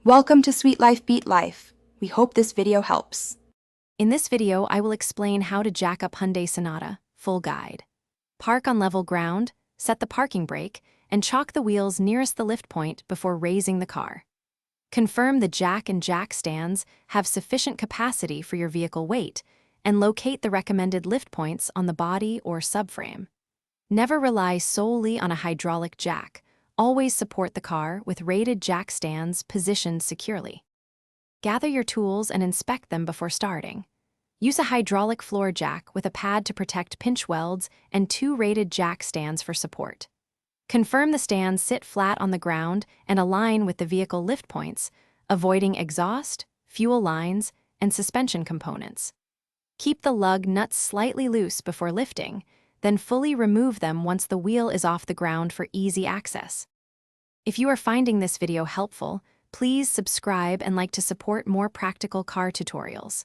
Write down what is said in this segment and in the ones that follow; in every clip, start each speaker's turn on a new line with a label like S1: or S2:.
S1: Welcome to Sweet Life Beat Life. We hope this video helps.
S2: In this video, I will explain how to jack up Hyundai Sonata, full guide. Park on level ground, set the parking brake, and chock the wheels nearest the lift point before raising the car. Confirm the jack and jack stands have sufficient capacity for your vehicle weight, and locate the recommended lift points on the body or subframe. Never rely solely on a hydraulic jack. Always support the car with rated jack stands positioned securely. Gather your tools and inspect them before starting. Use a hydraulic floor jack with a pad to protect pinch welds and 2 rated jack stands for support. Confirm the stands sit flat on the ground and align with the vehicle lift points, avoiding exhaust, fuel lines, and suspension components. Keep the lug nuts slightly loose before lifting, then fully remove them once the wheel is off the ground for easy access. If you are finding this video helpful, please subscribe and like to support more practical car tutorials.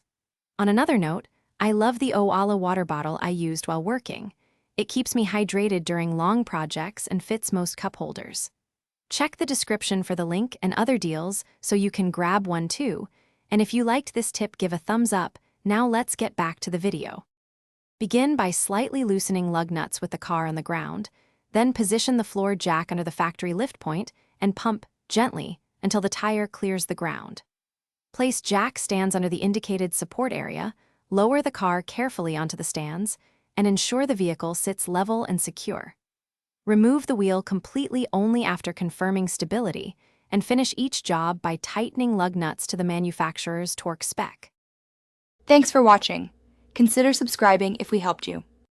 S2: On another note, I love the Oala water bottle I used while working. It keeps me hydrated during long projects and fits most cup holders. Check the description for the link and other deals so you can grab one too. And if you liked this tip, give a thumbs up. Now let's get back to the video. Begin by slightly loosening lug nuts with the car on the ground, then position the floor jack under the factory lift point and pump gently until the tire clears the ground. Place jack stands under the indicated support area, lower the car carefully onto the stands, and ensure the vehicle sits level and secure. Remove the wheel completely only after confirming stability, and finish each job by tightening lug nuts to the manufacturer's torque spec.
S1: Thanks for watching. Consider subscribing if we helped you.